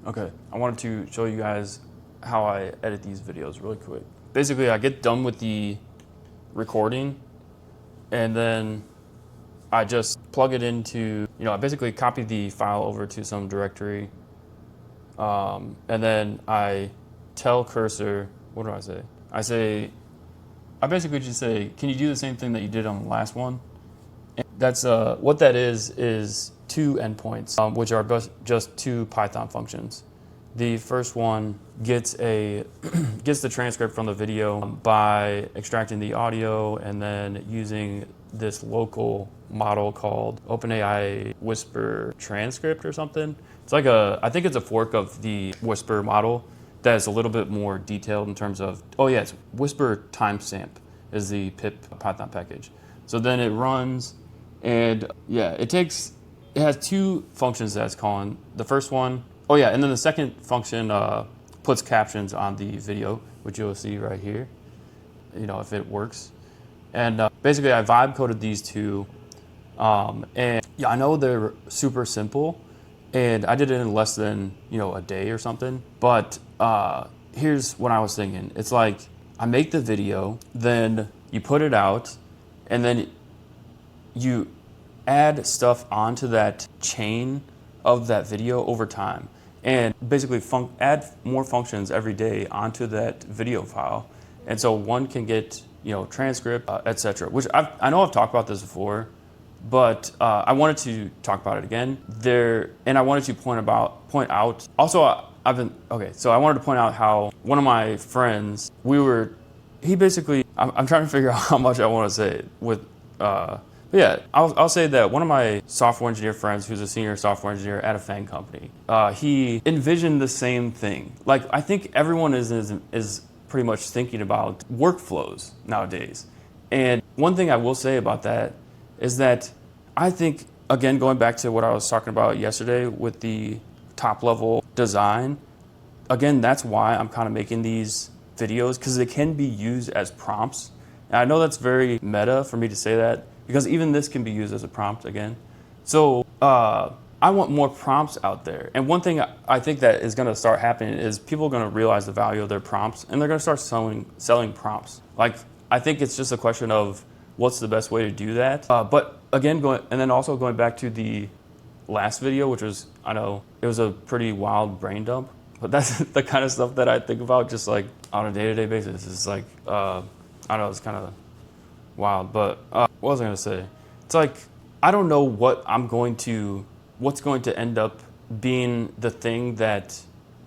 Okay, I wanted to show you guys how I edit these videos really quick. Basically, I get done with the recording and then I just plug it into, I basically copy the file over to some directory. And then I tell Cursor, what do I say? I basically just say, can you do the same thing that you did on the last one? And that's what that is two endpoints, which are just two Python functions. The first one gets the transcript from the video by extracting the audio and then using this local model called OpenAI Whisper Transcript or something. It's like I think it's a fork of the Whisper model that is a little bit more detailed in terms of, it's Whisper timestamp is the pip Python package. So then it runs and it has two functions that it's calling. The first one, and then the second function puts captions on the video, which you'll see right here, if it works. And basically I vibe coded these two. I know they're super simple and I did it in less than, a day or something. But here's what I was thinking. It's like I make the video, then you put it out, and then you add stuff onto that chain of that video over time. And basically add more functions every day onto that video file. And so one can get, transcript, etc. Which I know I've talked about this before, but I wanted to talk about it again. And I wanted to point out. Also, so I wanted to point out how one of my friends, I'm trying to figure out how much I want to say with. I'll say that one of my software engineer friends, who's a senior software engineer at a FANG company, he envisioned the same thing. Like, I think everyone is pretty much thinking about workflows nowadays. And one thing I will say about that is that I think, again, going back to what I was talking about yesterday with the top level design, again, that's why I'm kind of making these videos, because they can be used as prompts. And I know that's very meta for me to say that, because even this can be used as a prompt again. So I want more prompts out there. And one thing I think that is going to start happening is people are going to realize the value of their prompts and they're going to start selling prompts. Like, I think it's just a question of what's the best way to do that. But again, going back to the last video, which was, I know it was a pretty wild brain dump, but that's the kind of stuff that I think about just like on a day-to-day basis. It's like, I don't know, it's kind of wild, but what was I going to say? It's like, I don't know what's going to end up being the thing that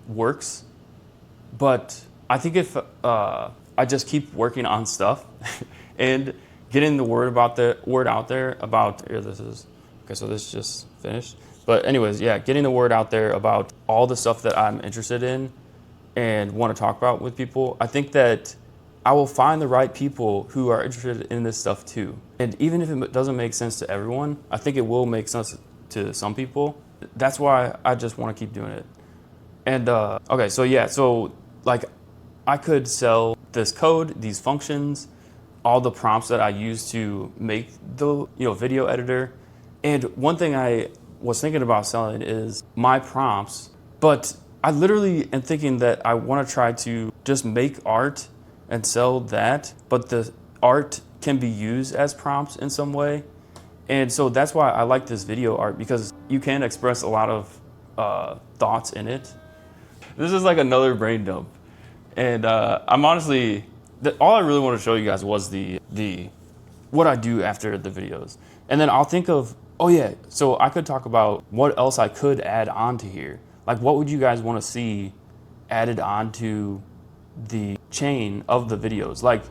works, but I think if I just keep working on stuff and getting the word out there about, so this just finished. But anyways, getting the word out there about all the stuff that I'm interested in and want to talk about with people, I think that I will find the right people who are interested in this stuff too. And even if it doesn't make sense to everyone, I think it will make sense to some people. That's why I just want to keep doing it. And so like I could sell this code, these functions, all the prompts that I use to make the video editor. And one thing I was thinking about selling is my prompts, but I literally am thinking that I want to try to just make art and sell that, but the art can be used as prompts in some way. And so that's why I like this video art, because you can express a lot of thoughts in it. This is like another brain dump. And I'm honestly, all I really want to show you guys was the what I do after the videos. And then I'll think of, so I could talk about what else I could add on to here. Like, what would you guys want to see added onto the chain of the videos? Like,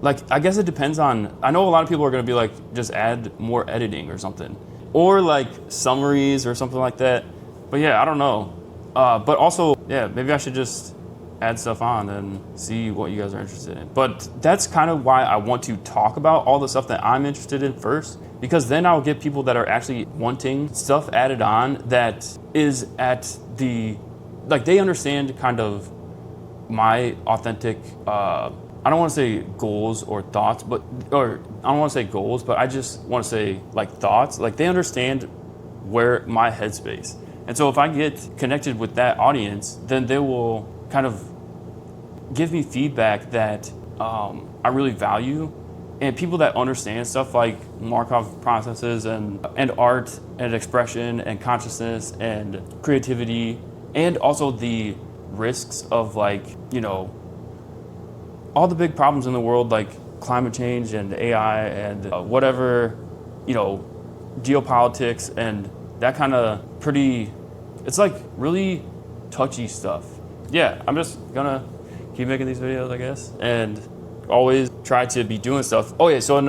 like, I guess it depends on, I know a lot of people are going to be like, just add more editing or something, or like summaries or something like that. But I don't know. But also, maybe I should just add stuff on and see what you guys are interested in. But that's kind of why I want to talk about all the stuff that I'm interested in first, because then I'll get people that are actually wanting stuff added on that is at the, like, they understand kind of my authentic, I don't want to say goals or thoughts, but I just want to say like thoughts. Like, they understand where my headspace. And so if I get connected with that audience, then they will kind of give me feedback that I really value. And people that understand stuff like Markov processes and art and expression and consciousness and creativity, and also the risks of like, all the big problems in the world like climate change and AI and whatever, geopolitics and that kind of it's like really touchy stuff. Yeah, I'm just gonna keep making these videos, I guess, and always try to be doing stuff. Oh yeah, so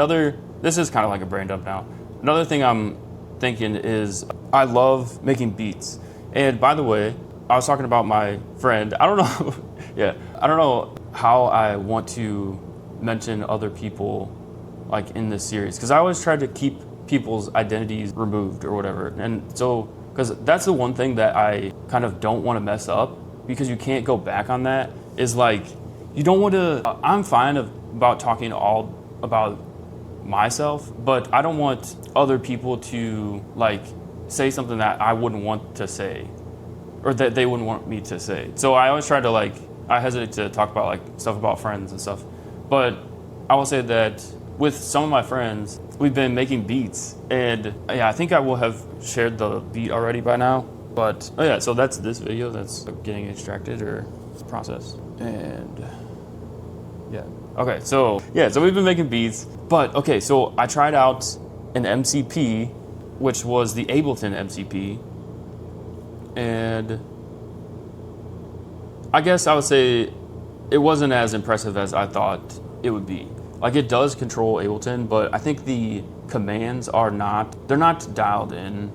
this is kind of like a brain dump now. Another thing I'm thinking is I love making beats. And by the way, I was talking about my friend. I don't know, I don't know how I want to mention other people like in this series, because I always try to keep people's identities removed or whatever. And so, because that's the one thing that I kind of don't want to mess up, because you can't go back on that, is like, you don't want to, I'm fine about talking all about myself, but I don't want other people to like say something that I wouldn't want to say, or that they wouldn't want me to say. So I always try to like, I hesitate to talk about like stuff about friends and stuff. But I will say that with some of my friends, we've been making beats, and yeah, I think I will have shared the beat already by now. But oh yeah, so that's this video that's getting extracted or processed. And yeah, okay, so we've been making beats. But okay, so I tried out an MCP, which was the Ableton MCP, and I guess I would say it wasn't as impressive as I thought it would be. Like, it does control Ableton, but I think the commands they're not dialed in,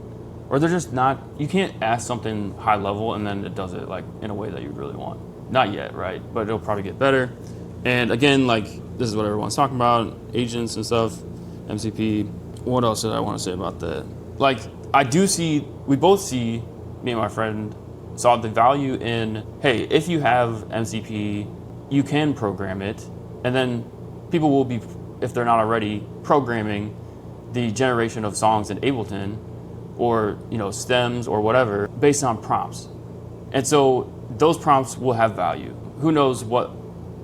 or they're just not, you can't ask something high level and then it does it like in a way that you really want. Not yet, right? But it'll probably get better. And again, like, this is what everyone's talking about, agents and stuff, MCP. What else did I want to say about that? Like, we both see, me and my friend saw the value in, hey, if you have MCP, you can program it, and then people will be, if they're not already, programming the generation of songs in Ableton or stems or whatever based on prompts. And so those prompts will have value. Who knows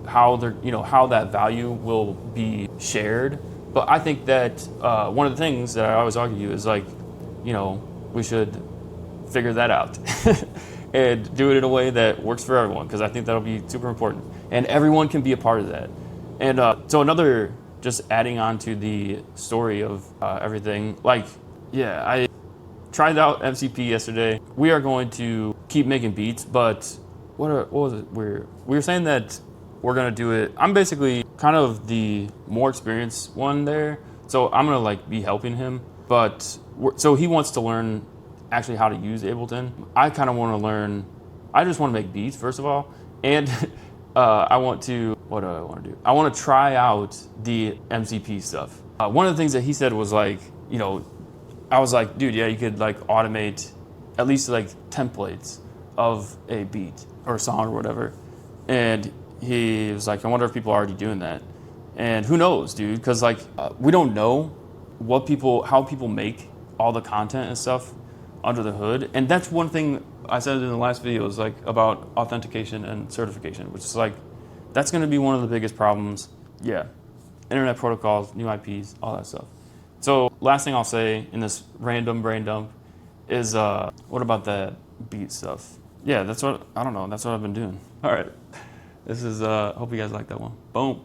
how that value will be shared. But I think that one of the things that I always argue is like, we should figure that out and do it in a way that works for everyone, because I think that'll be super important. And everyone can be a part of that. And so another, just adding on to the story of everything, like, yeah, I tried out MCP yesterday. We are going to keep making beats, but what was it? We were saying that we're gonna do it. I'm basically kind of the more experienced one there, so I'm gonna like be helping him. But so he wants to learn actually how to use Ableton. I kind of want to learn. I just want to make beats first of all, and I want to. What do I want to do? I want to try out the MCP stuff. One of the things that he said was like, I was like, dude, yeah, you could like automate at least like templates of a beat or a song or whatever. And he was like, I wonder if people are already doing that. And who knows, dude? Because like we don't know how people make all the content and stuff under the hood. And that's one thing I said in the last video, is like about authentication and certification, which is like, that's going to be one of the biggest problems. Yeah, internet protocols, new IPs, all that stuff. So last thing I'll say in this random brain dump is, what about the beat stuff? Yeah, that's what I've been doing. All right, this is, hope you guys like that one. Boom.